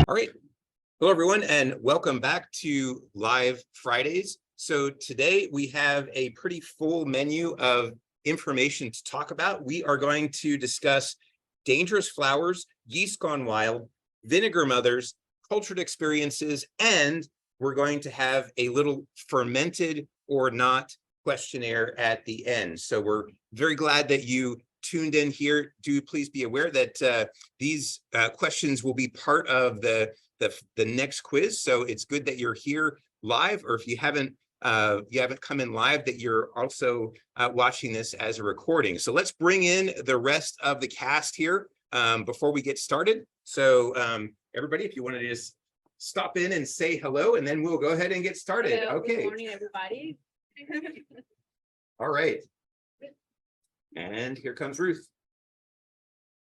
All right. Hello, everyone, and welcome back to Live Fridays. So today we have a pretty full menu of information to talk about. We are going to discuss dangerous flowers, yeast gone wild, vinegar mothers, cultured experiences, and we're going to have a little fermented or not questionnaire at the end. So we're very glad that you tuned in here. Do please be aware that these questions will be part of the next quiz. So it's good that you're here live, or if you haven't come in live, that you're also watching this as a recording. So let's bring in the rest of the cast here before we get started. So everybody, if you want to just stop in and say hello, and then we'll go ahead and get started. Hello, okay. Good morning, everybody. All right. And here comes Ruth.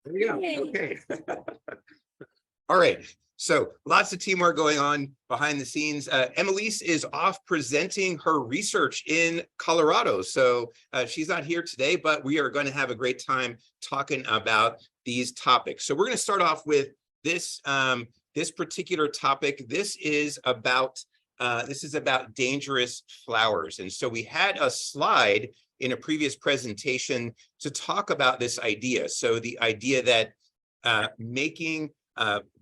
There we go. Yay. Okay. All right. So lots of teamwork going on behind the scenes. Emelise is off presenting her research in Colorado. So she's not here today, but we are going to have a great time talking about these topics. So we're going to start off with this, this particular topic. This is about dangerous flowers. And so we had a slide in a previous presentation to talk about this idea. So the idea that making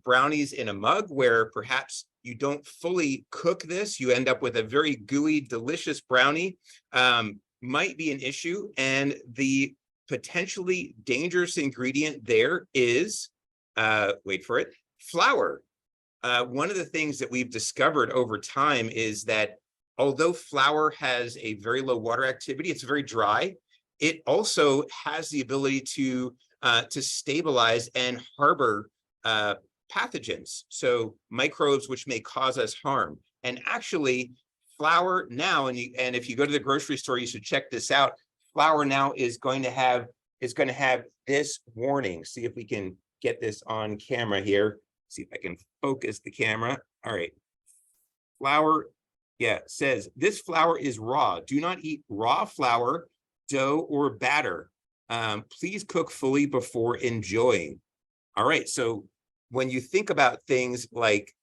brownies in a mug where perhaps you don't fully cook this, you end up with a very gooey, delicious brownie, might be an issue. And the potentially dangerous ingredient there is, wait for it, flour. One of the things that we've discovered over time is that although flour has a very low water activity, it's very dry, it also has the ability to stabilize and harbor pathogens, so microbes which may cause us harm. And actually, flour now, and if you go to the grocery store, you should check this out. Flour now is going to have this warning. See if we can get this on camera here. See if I can focus the camera. All right, flour. Yeah, says this flour is raw. Do not eat raw flour, dough, or batter. Please cook fully before enjoying. All right, so when you think about things like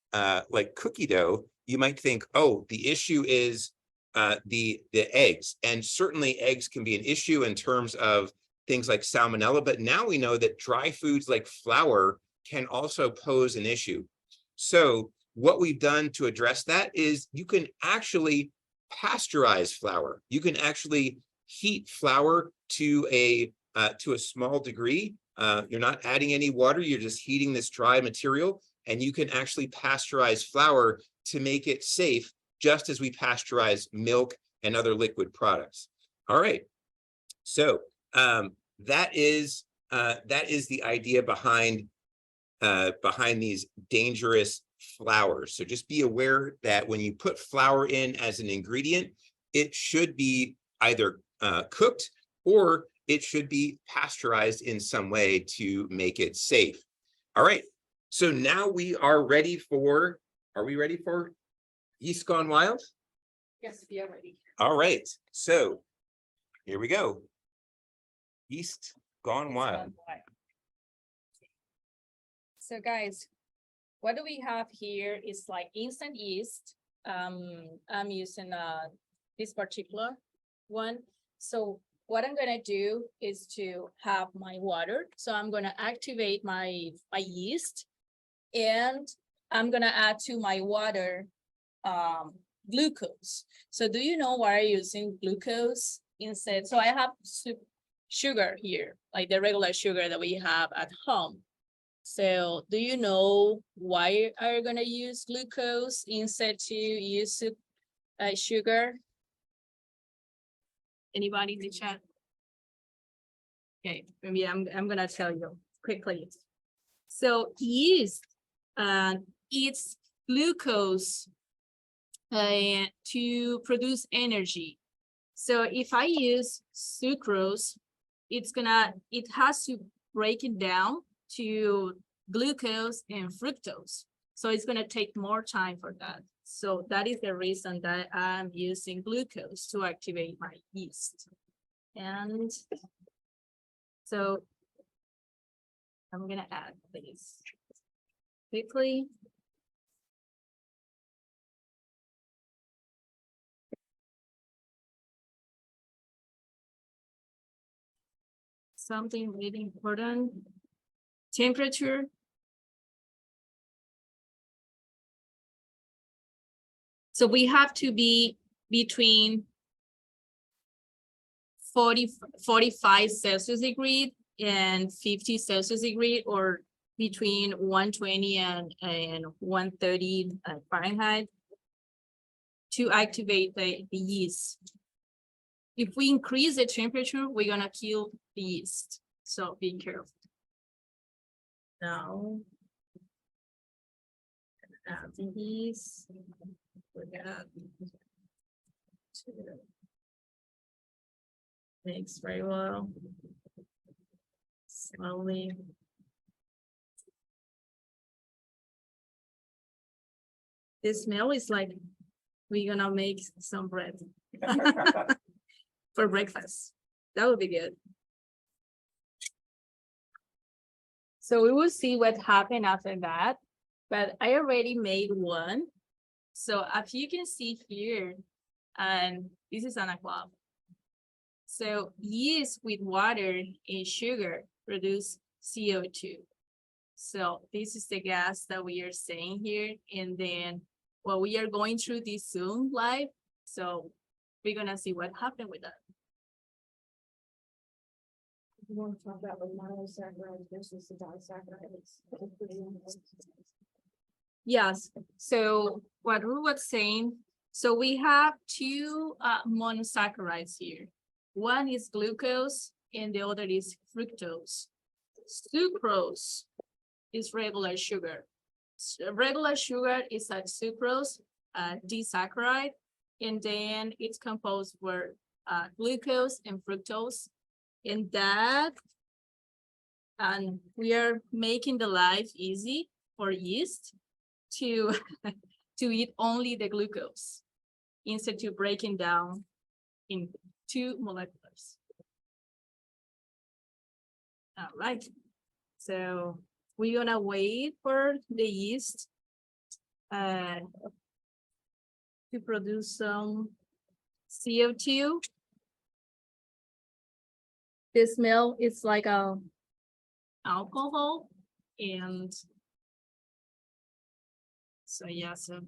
cookie dough, you might think, oh, the issue is the eggs, and certainly eggs can be an issue in terms of things like salmonella. But now we know that dry foods like flour can also pose an issue. So what we've done to address that is you can actually pasteurize flour. You can actually heat flour to a small degree. You're not adding any water, you're just heating this dry material, and you can actually pasteurize flour to make it safe, just as we pasteurize milk and other liquid products. All right, so that is the idea behind these dangerous flours. So just be aware that when you put flour in as an ingredient, it should be either cooked or it should be pasteurized in some way to make it safe. All right, so now we are ready for, are we ready for Yeast Gone Wild? Yes, we are ready. All right, so here we go. Yeast Gone Wild. So guys, what do we have here is like instant yeast. I'm using this particular one. So what I'm gonna do is to have my water. So I'm gonna activate my yeast, and I'm gonna add to my water glucose. So do you know why I'm using glucose instead? So I have sugar here, like the regular sugar that we have at home. So do you know why are you gonna use glucose instead to use sugar? Anybody in the chat? Okay, maybe I'm gonna tell you quickly. So yeast eats glucose to produce energy. So if I use sucrose, it has to break it down to glucose and fructose. So it's going to take more time for that. So that is the reason that I'm using glucose to activate my yeast. And so I'm gonna add this quickly. Something really important, temperature. So we have to be between 45 Celsius degree and 50 Celsius degree, or between 120 and 130 Fahrenheit to activate the yeast. If we increase the temperature, we're gonna kill the yeast. So be careful. Now, add the yeast. We're gonna mix very well. Slowly. The smell is like we're gonna make some bread for breakfast. That would be good. So we will see what happened after that, but I already made one. So as you can see here, and this is an aqua. So yeast with water and sugar produce CO2. So this is the gas that we are seeing here. And then we are going through this Zoom live. So we're gonna see what happened with that. You want to talk about the monosaccharides versus the disaccharides? Yes, so what Ru was saying, so we have two monosaccharides here. One is glucose and the other is fructose. Sucrose is regular sugar. Regular sugar is like sucrose, disaccharide, and then it's composed with glucose and fructose. And that, and we are making the life easy for yeast to eat only the glucose instead to breaking down in two molecules. All right, so we're gonna wait for the yeast to produce some CO2. The smell is like alcohol, and so yeah, so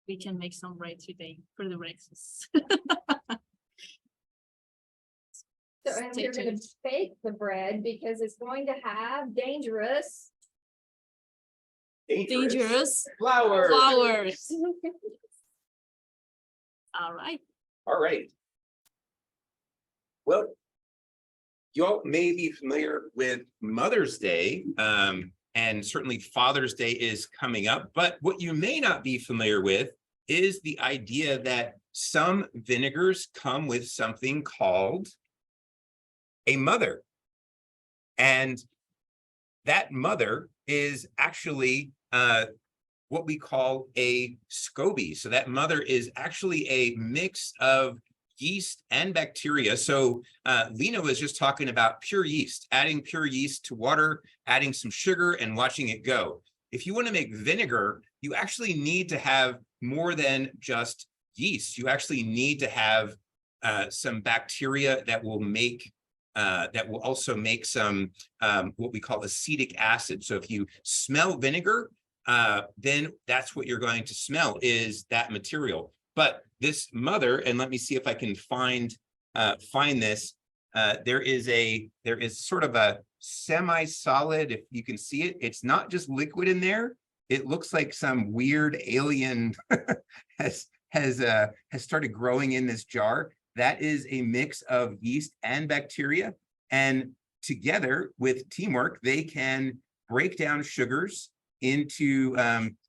we can make some bread today for the breakfast. So and you're gonna bake the bread because it's going to have dangerous. Dangerous Flour. flowers. All right. All right. Well, you all may be familiar with Mother's Day, and certainly Father's Day is coming up. But what you may not be familiar with is the idea that some vinegars come with something called a mother. And that mother is actually what we call a SCOBY. So that mother is actually a mix of yeast and bacteria. So Lena was just talking about pure yeast, adding pure yeast to water, adding some sugar and watching it go. If you want to make vinegar, you actually need to have more than just yeast. You actually need to have some bacteria that will make that will also make some what we call acetic acid. So if you smell vinegar, then that's what you're going to smell, is that material. But this mother, and let me see if I can find this. There is sort of a semi-solid, if you can see it. It's not just liquid in there. It looks like some weird alien has started growing in this jar. That is a mix of yeast and bacteria, and together with teamwork, they can break down sugars into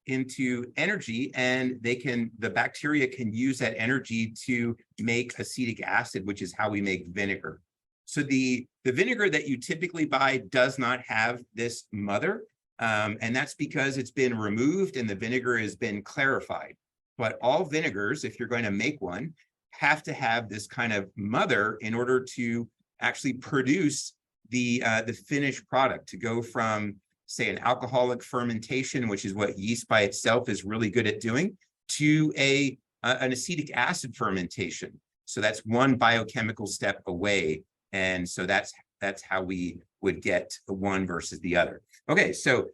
energy, and the bacteria can use that energy to make acetic acid, which is how we make vinegar. So the vinegar that you typically buy does not have this mother, and that's because it's been removed and the vinegar has been clarified. But all vinegars, if you're going to make one, have to have this kind of mother in order to actually produce the finished product to go from, say, an alcoholic fermentation, which is what yeast by itself is really good at doing, to an acetic acid fermentation. So that's one biochemical step away. And so that's how we would get the one versus the other. Okay, so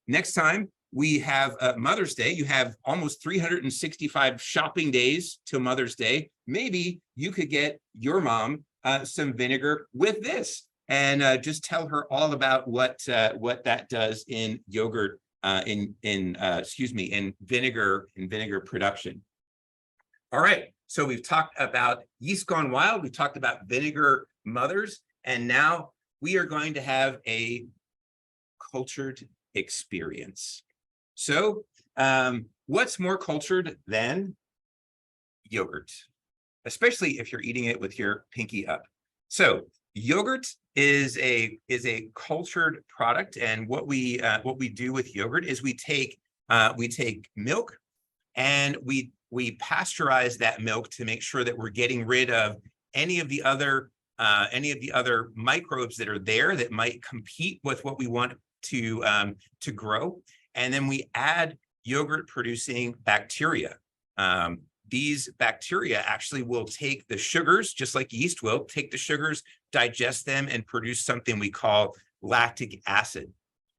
next time we have Mother's Day. You have almost 365 shopping days till Mother's Day. Maybe you could get your mom some vinegar with this, and just tell her all about what that does in yogurt, in vinegar production. All right, so we've talked about Yeast Gone Wild. We've talked about Vinegar Mothers, and now we are going to have a cultured experience. So what's more cultured than yogurt, especially if you're eating it with your pinky up? So yogurt is a cultured product, and what we do with yogurt is we take milk and we pasteurize that milk to make sure that we're getting rid of any of the other microbes that are there that might compete with what we want to grow. And then we add yogurt producing bacteria. These bacteria actually will take the sugars, just like yeast will, take the sugars, digest them, and produce something we call lactic acid.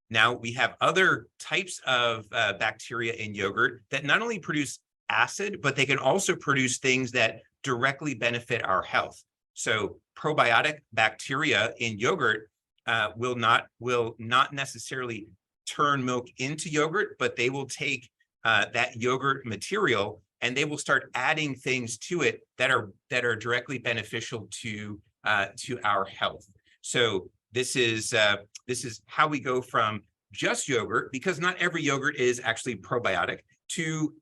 Now, we have other types of bacteria in yogurt that not only produce acid, but they can also produce things that directly benefit our health. So probiotic bacteria in yogurt will not necessarily turn milk into yogurt, but they will take that yogurt material and they will start adding things to it that are directly beneficial to our health. So this is how we go from just yogurt, because not every yogurt is actually probiotic, to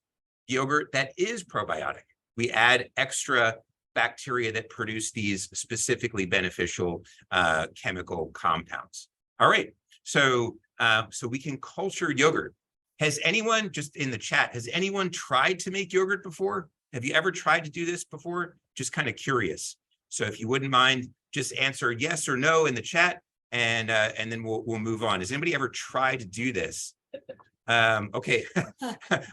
yogurt that is probiotic. We add extra bacteria that produce these specifically beneficial chemical compounds. All right, so we can culture yogurt. Has anyone, just in the chat, has anyone tried to make yogurt before? Have you ever tried to do this before? Just kind of curious. So if you wouldn't mind, just answer yes or no in the chat, and then we'll move on. Has anybody ever tried to do this? Okay,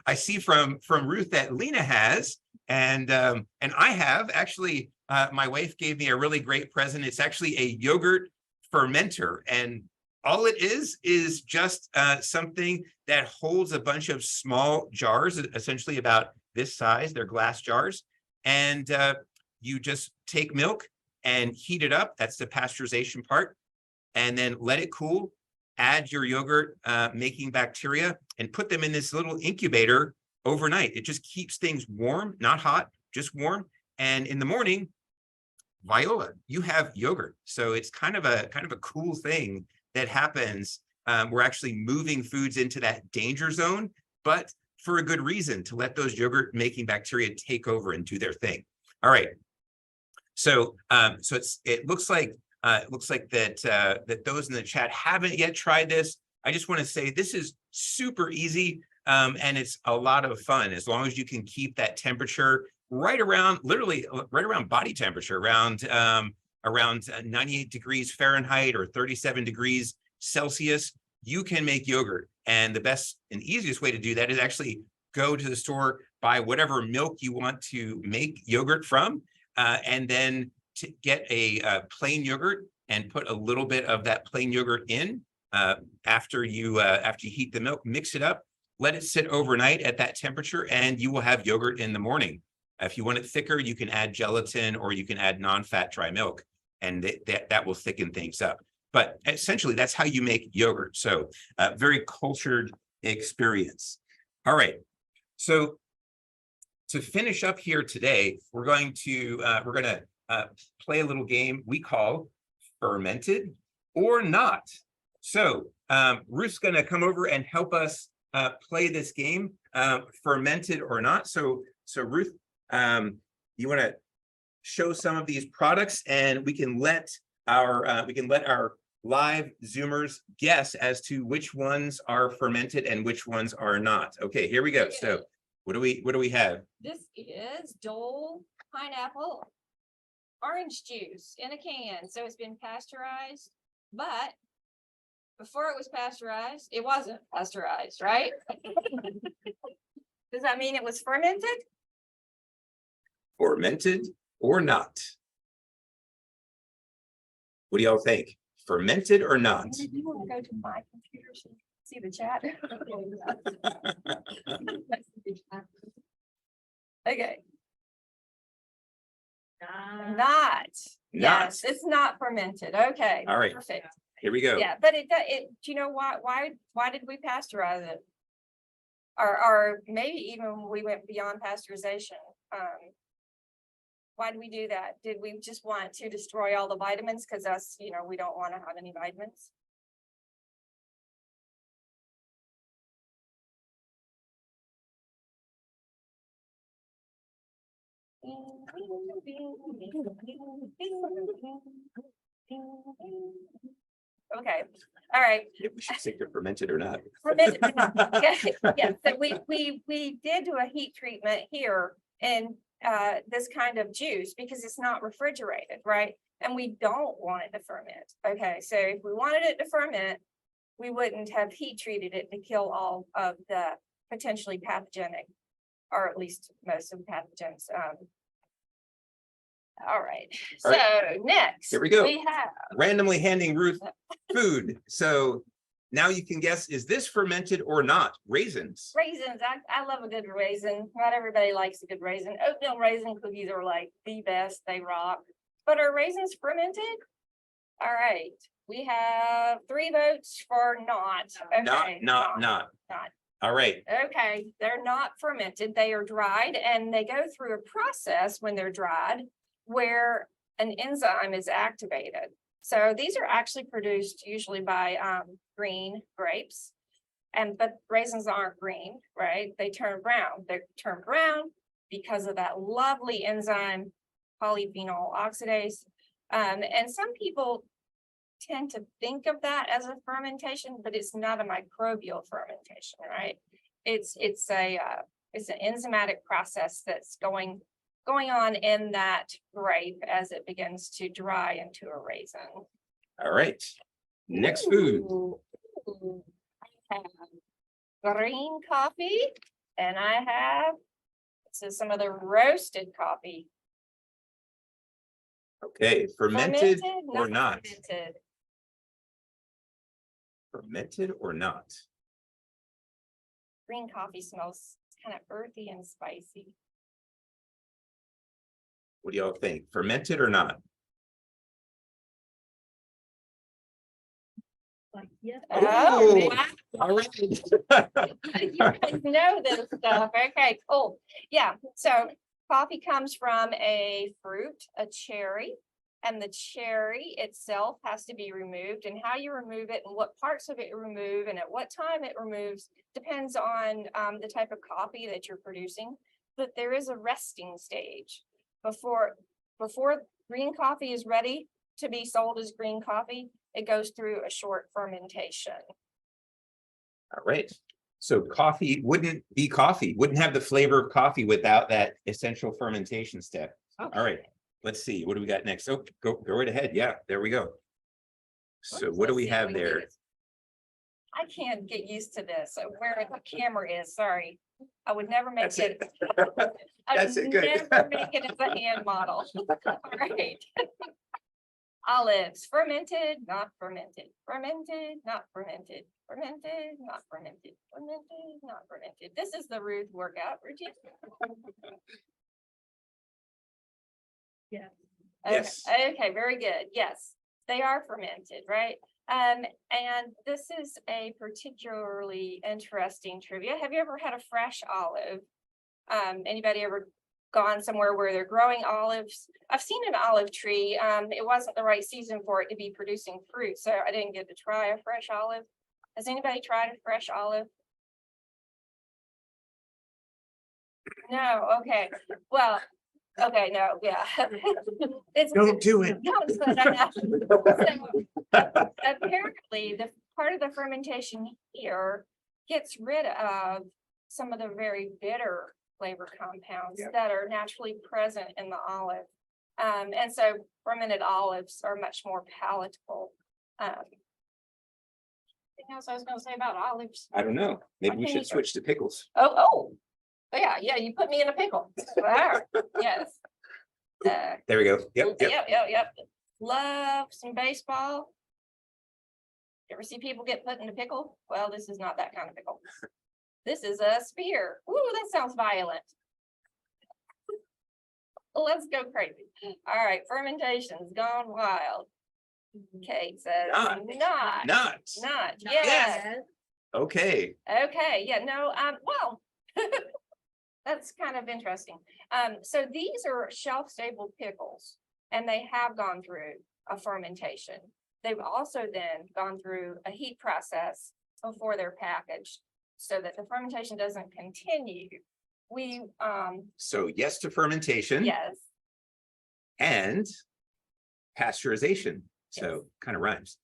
I see from Ruth that Lena has, and I have actually. My wife gave me a really great present. It's actually a yogurt fermenter, and all it is just something that holds a bunch of small jars, essentially about this size. They're glass jars, and you just take milk and heat it up. That's the pasteurization part, and then let it cool. Add your yogurt making bacteria and put them in this little incubator overnight. It just keeps things warm, not hot, just warm. And in the morning, Viola, you have yogurt. So it's kind of a cool thing that happens. We're actually moving foods into that danger zone, but for a good reason, to let those yogurt making bacteria take over and do their thing. All right. So it looks like that those in the chat haven't yet tried this. I just want to say this is super easy, and it's a lot of fun as long as you can keep that temperature literally right around body temperature, around 98 degrees Fahrenheit or 37 degrees Celsius. You can make yogurt, and the best and easiest way to do that is actually go to the store, buy whatever milk you want to make yogurt from, and then to get a plain yogurt and put a little bit of that plain yogurt in after you heat the milk, mix it up, let it sit overnight at that temperature, and you will have yogurt in the morning. If you want it thicker, you can add gelatin or you can add non-fat dry milk, and that will thicken things up. But essentially, that's how you make yogurt. So very cultured experience. All right. So to finish up here today, we're going to play a little game we call Fermented or Not. So Ruth's going to come over and help us play this game, Fermented or Not. So Ruth, you want to show some of these products, and we can let our live Zoomers guess as to which ones are fermented and which ones are not. Okay, here we go. Okay. So what do we have? This is Dole pineapple orange juice in a can. So it's been pasteurized but before it was pasteurized, it wasn't pasteurized, right? Does that mean it was fermented? Fermented or not? What do y'all think? Fermented or not? You want to go to my computer, so you can see the chat? Okay, not. Yes, it's not fermented. Okay. All right. Perfect. Here we go. Yeah, but do you know why did we pasteurize it? Or maybe even we went beyond pasteurization. Why did we do that? Did we just want to destroy all the vitamins? Because us, we don't want to have any vitamins. Okay, all right. Yeah, we should say they're fermented or not. Fermented. Yeah, so we did do a heat treatment here in this kind of juice because it's not refrigerated, right? And we don't want it to ferment. Okay, so if we wanted it to ferment, we wouldn't have heat treated it to kill all of the potentially pathogenic, or at least most of the pathogens. All right, so next. Here we go. We have Randomly handing Ruth food. So now you can guess, is this fermented or not? Raisins. raisins. I love a good raisin. Not everybody likes a good raisin. Oatmeal raisin cookies are like the best. They rock. But are raisins fermented? All right. We have 3 votes for not. Okay. Not. All right. Okay, they're not fermented. They are dried and they go through a process when they're dried where an enzyme is activated. So these are actually produced usually by green grapes. But raisins aren't green, right? They turn brown. They turn brown because of that lovely enzyme, polyphenol oxidase. And some people tend to think of that as a fermentation, but it's not a microbial fermentation, right? It's an enzymatic process that's going on in that grape as it begins to dry into a raisin. All right. Next food. Ooh, I have green coffee, and I have some of the roasted coffee. Okay, fermented or Not not? fermented. Fermented or not? Green coffee smells kind of earthy and spicy. What do y'all think? Fermented or not? Yeah. Oh, Oh, wow. all right. You guys know this stuff. Okay, cool. Yeah, so coffee comes from a fruit, a cherry, and the cherry itself has to be removed, and how you remove it and what parts of it you remove and at what time it removes depends on the type of coffee that you're producing. But there is a resting stage before green coffee is ready to be sold as green coffee. It goes through a short fermentation. All right. So coffee wouldn't be coffee, wouldn't have the flavor of coffee without that essential fermentation step. Okay. All right. Let's see. What do we got next? Oh, go right ahead. Yeah, there we go. So what do we have there? I can't get used to this. Where the camera is, sorry. I would never make That's it. it. That's it, good. Never make it as a hand model. All right. Olives, fermented, not fermented, fermented, not fermented, fermented, not fermented, fermented, not fermented. This is the Ruth workout routine. Yeah. Okay. Yes. Okay, very good. Yes, they are fermented, right? And this is a particularly interesting trivia. Have you ever had a fresh olive? Anybody ever gone somewhere where they're growing olives? I've seen an olive tree. It wasn't the right season for it to be producing fruit, so I didn't get to try a fresh olive. Has anybody tried a fresh olive? No, okay. Well, okay, no, yeah. Don't do it. No, so, apparently, the part of the fermentation here gets rid of some of the very bitter flavor compounds that are naturally present in the olive. And so fermented olives are much more palatable. Anything else I was gonna say about olives? I don't know. Maybe we Okay. should switch to pickles. Oh, yeah, you put me in a pickle. Wow, yes. There we go. Yep, yep. Yep. Love some baseball. You ever see people get put in a pickle? Well, this is not that kind of pickle. This is a spear. Ooh, that sounds violent. Let's go crazy. All right, fermentation's gone wild. Kate says Not. not, yes. Okay. Okay, yeah, no, well, that's kind of interesting. So these are shelf-stable pickles, and they have gone through a fermentation. They've also then gone through a heat process before they're packaged, so that the fermentation doesn't continue. We, So yes to fermentation. yes, And pasteurization. Yes. So kind of rhymes.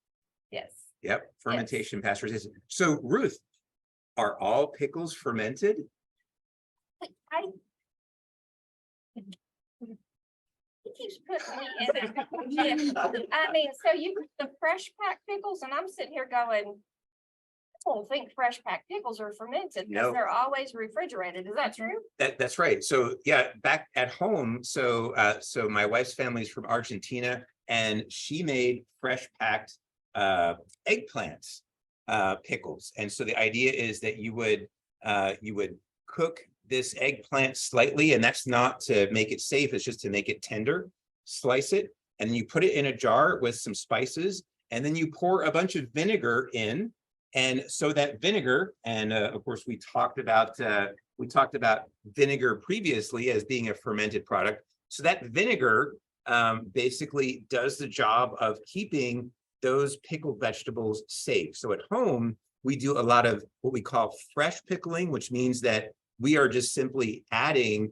yes. Yep, fermentation, pasteurization. So Ruth, are all pickles fermented? He keeps putting me in it. Yeah. I mean, so you, the fresh pack pickles, and I'm sitting here going, I don't think fresh pack pickles are fermented because No. they're always refrigerated. Is that true? That's right. So yeah, back at home. So so my wife's family is from Argentina, and she made fresh packed eggplants pickles. And so the idea is that you would cook this eggplant slightly, and that's not to make it safe, it's just to make it tender. Slice it, and then you put it in a jar with some spices, and then you pour a bunch of vinegar in. And so that vinegar, and of course, we talked about vinegar previously as being a fermented product. So that vinegar basically does the job of keeping those pickled vegetables safe. So at home, we do a lot of what we call fresh pickling, which means that we are just simply adding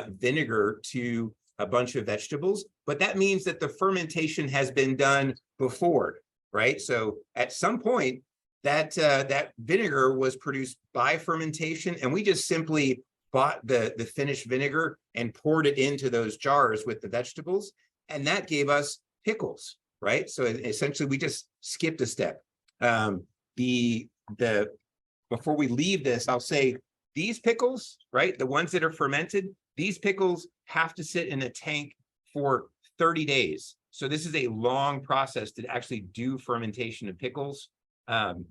vinegar to a bunch of vegetables, but that means that the fermentation has been done before, right? So at some point, that vinegar was produced by fermentation, and we just simply bought the finished vinegar and poured it into those jars with the vegetables, and that gave us pickles, right? So essentially, we just skipped a step. Before we leave this, I'll say these pickles, right, the ones that are fermented, these pickles have to sit in a tank for 30 days. So this is a long process to actually do fermentation of pickles. And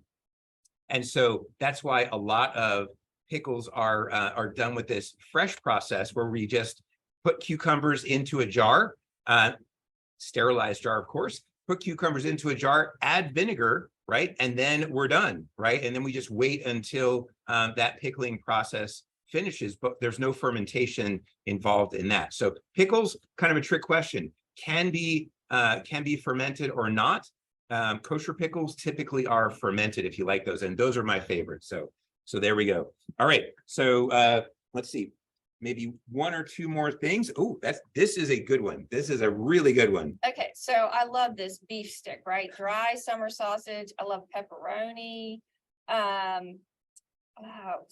so that's why a lot of pickles are done with this fresh process, where we just put cucumbers into a jar, sterilized jar, of course, put cucumbers into a jar, add vinegar, right? And then we're done, right? And then we just wait until that pickling process finishes, but there's no fermentation involved in that. So pickles, kind of a trick question, can be fermented or not. Kosher pickles typically are fermented if you like those, and those are my favorites. So there we go. All right, so let's see, maybe one or two more things. Oh, this is a good one. This is a really good one. Okay, so I love this beef stick, right? Dry summer sausage. I love pepperoni.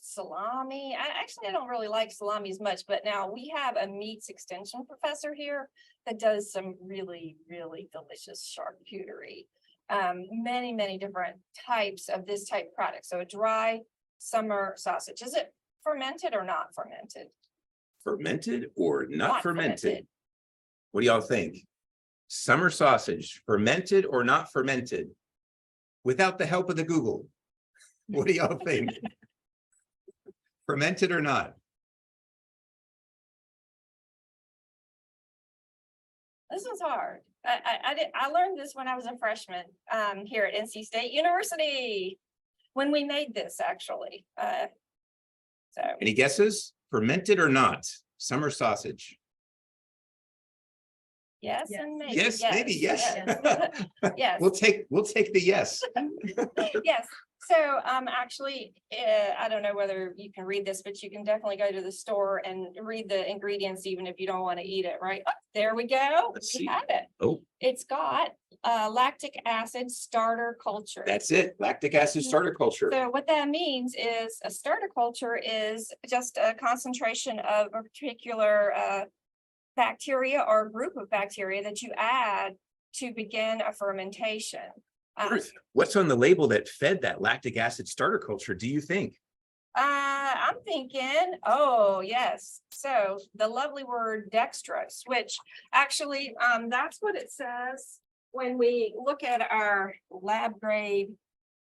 Salami. I don't really like salami as much, but now we have a meats extension professor here that does some really, really delicious charcuterie. Many different types of this type of product. So a dry summer sausage. Is it fermented or not fermented? Fermented or not fermented? fermented. What do y'all think? Summer sausage, fermented or not fermented? Without the help of the Google, what do y'all think? Fermented or not? This was hard. I learned this when I was a freshman here at NC State University when we made this actually. So Any guesses? Fermented or not? Summer sausage. yes, Yes. and maybe. Yes, maybe, yes. Yes. We'll take the yes. Yes. So actually, I don't know whether you can read this, but you can definitely go to the store and read the ingredients, even if you don't want to eat it, right? Oh, there we go. Let's We see. have it. Oh, It's got lactic acid starter culture. that's it. Lactic acid starter culture. So what that means is a starter culture is just a concentration of a particular bacteria or group of bacteria that you add to begin a fermentation. Ruth, what's on the label that fed that lactic acid starter culture, do you think? I'm thinking, oh, yes. So the lovely word dextrose, which actually, that's what it says when we look at our lab grade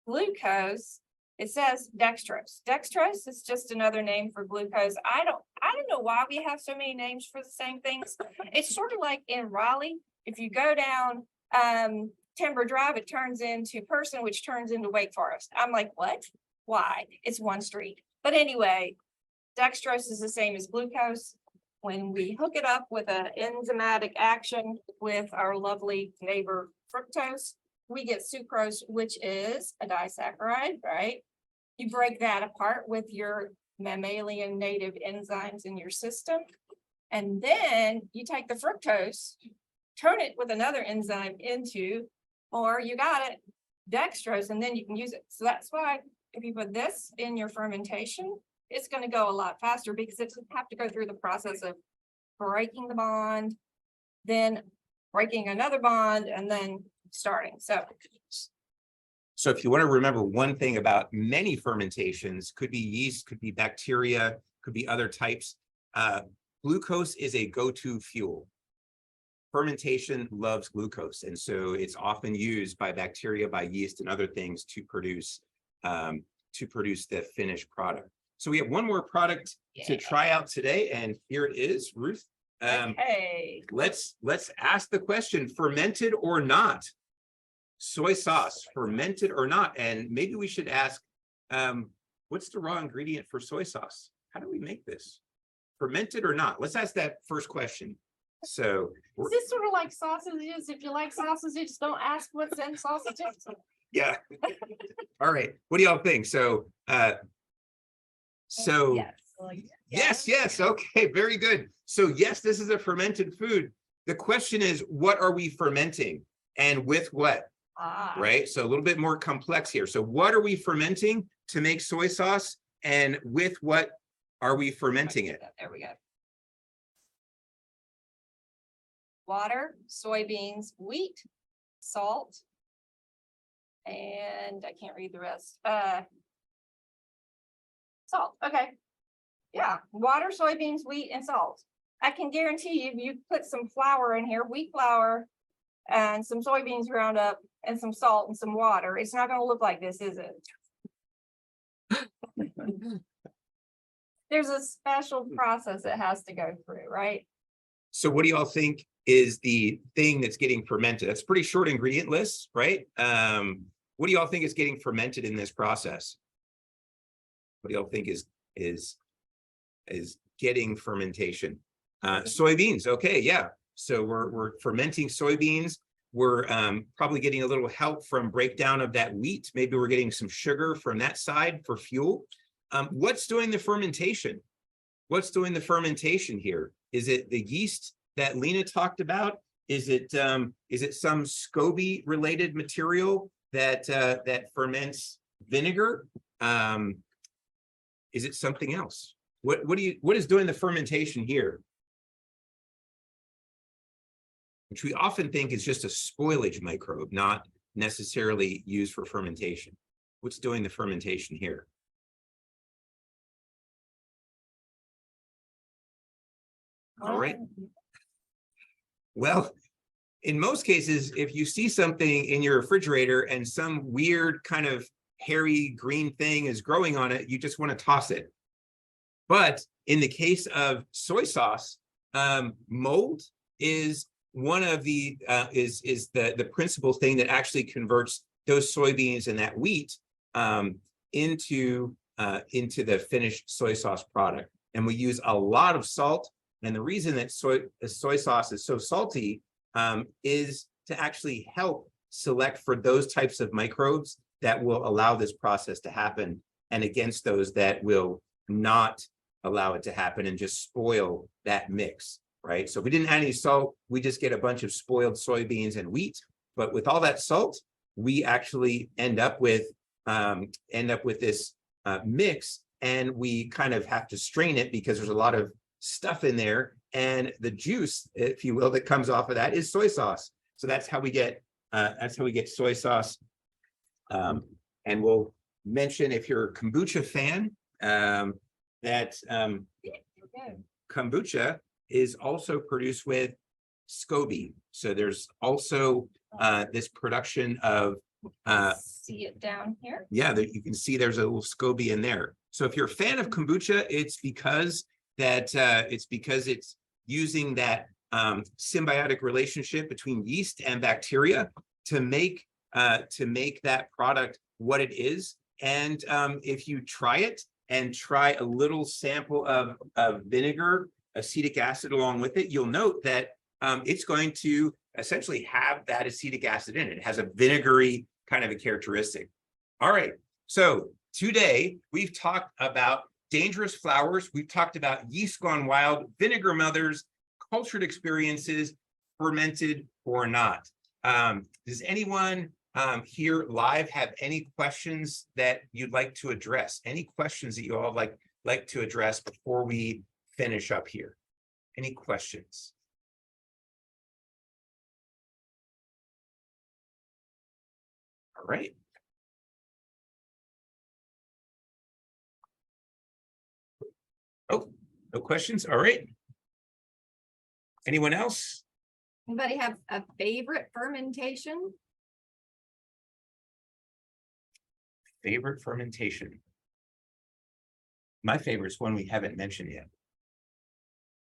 glucose. It says dextrose. Dextrose is just another name for glucose. I don't know why we have so many names for the same things. It's sort of like in Raleigh, if you go down Timber Drive, it turns into Person, which turns into Wake Forest. I'm like, what? Why? It's one street. But anyway, dextrose is the same as glucose. When we hook it up with an enzymatic action with our lovely neighbor fructose, we get sucrose, which is a disaccharide, right? You break that apart with your mammalian native enzymes in your system. And then you take the fructose, turn it with another enzyme into, or you got it, dextrose, and then you can use it. So that's why if you put this in your fermentation, it's going to go a lot faster because it's have to go through the process of breaking the bond, then breaking another bond, and then starting. So if you want to remember one thing about many fermentations, could be yeast, could be bacteria, could be other types. Glucose is a go-to fuel. Fermentation loves glucose, and so it's often used by bacteria, by yeast, and other things to produce the finished product. So we have one more product to try out today, and here it is, Ruth. Okay. Let's ask the question: fermented or not? Soy sauce, fermented or not? And maybe we should ask, what's the raw ingredient for soy sauce? How do we make this? Fermented or not? Let's ask that first question. So is this sort of like sausages? If you like sausages, don't ask what's in sausages. yeah. All right. What do y'all think? So yes. Okay, very good. So yes, this is a fermented food. The question is, what are we fermenting and with what? Right? So a little bit more complex here. So what are we fermenting to make soy sauce, and with what are we fermenting it? There we go. Water, soybeans, wheat, salt, and I can't read the rest. Salt. Okay. Yeah, water, soybeans, wheat, and salt. I can guarantee you, if you put some flour in here, wheat flour, and some soybeans ground up, and some salt and some water, it's not going to look like this, is it? There's a special process it has to go through, right? So what do y'all think is the thing that's getting fermented? That's a pretty short ingredient list, right? What do y'all think is getting fermented in this process? What do y'all think is getting fermentation? Soybeans. Okay, yeah. So we're fermenting soybeans. We're probably getting a little help from breakdown of that wheat. Maybe we're getting some sugar from that side for fuel. What's doing the fermentation? What's doing the fermentation here? Is it the yeast that Lena talked about? Is it some SCOBY related material that ferments vinegar? Is it something else? What is doing the fermentation here? Which we often think is just a spoilage microbe, not necessarily used for fermentation. What's doing the fermentation here? All right. Well, in most cases, if you see something in your refrigerator and some weird kind of hairy green thing is growing on it, you just want to toss it. But in the case of soy sauce, mold is one of the the principal thing that actually converts those soybeans and that wheat into the finished soy sauce product. And we use a lot of salt. And the reason that soy sauce is so salty is to actually help select for those types of microbes that will allow this process to happen, and against those that will not allow it to happen and just spoil that mix, right? So if we didn't add any salt, we just get a bunch of spoiled soybeans and wheat. But with all that salt, we actually end up with this mix, and we kind of have to strain it because there's a lot of stuff in there, and the juice, if you will, that comes off of that is soy sauce. So that's how we get soy sauce And we'll mention if you're a kombucha fan, that kombucha is also produced with SCOBY. So there's also this production of See it down here. yeah, that you can see there's a little SCOBY in there. So if you're a fan of kombucha, it's because it's using that symbiotic relationship between yeast and bacteria to make that product what it is. And if you try it and try a little sample of vinegar, acetic acid along with it, you'll note that it's going to essentially have that acetic acid in it. It has a vinegary kind of a characteristic. All right, so today we've talked about dangerous flowers. We've talked about Yeast Gone Wild, Vinegar Mothers, cultured experiences, fermented or not. Does anyone here live have any questions that you'd like to address? Any questions that you all like to address before we finish up here? Any questions? All right. Oh, no questions? All right. Anyone else? Anybody have a favorite fermentation? Favorite fermentation? My favorite is one we haven't mentioned yet.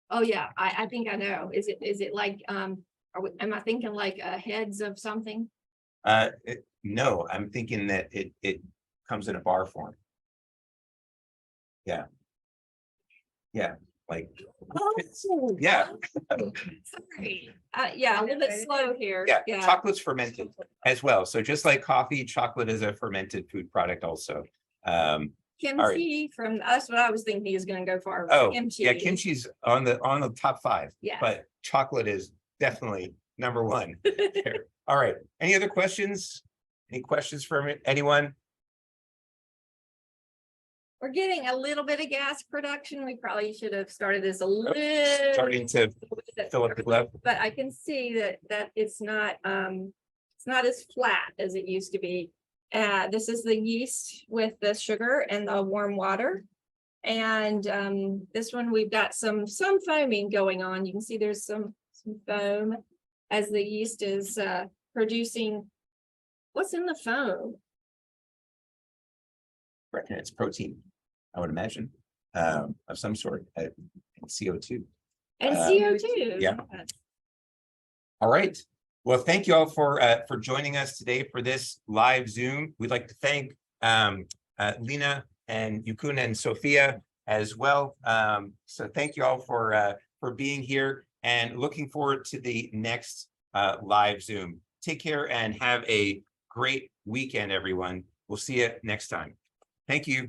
Oh, yeah, I think I know. Is it like, am I thinking like heads of something? No, I'm thinking that it comes in a bar form. Yeah. Yeah, like, Oh, yeah, sorry. Yeah, a little bit slow here. yeah, chocolate's fermented as well. So just like coffee, chocolate is a fermented food product also. Kimchi from, that's what I was thinking is gonna go for. Oh, Kimchi. yeah, kimchi's on the top 5. Yeah. But chocolate is definitely number 1. All right, any other questions? Any questions from anyone? We're getting a little bit of gas production. We probably should have started this a little. Starting to fill up the glove. But I can see that it's not as flat as it used to be. This is the yeast with the sugar and the warm water. And this one, we've got some foaming going on. You can see there's some foam as the yeast is producing. What's in the foam? Reckon it's protein, I would imagine, of some sort, and CO2. And CO2. yeah. All right. Well, thank you all for joining us today for this live Zoom. We'd like to thank Lena and Yukuna and Sophia as well. So thank you all for being here and looking forward to the next live Zoom. Take care and have a great weekend, everyone. We'll see you next time. Thank you.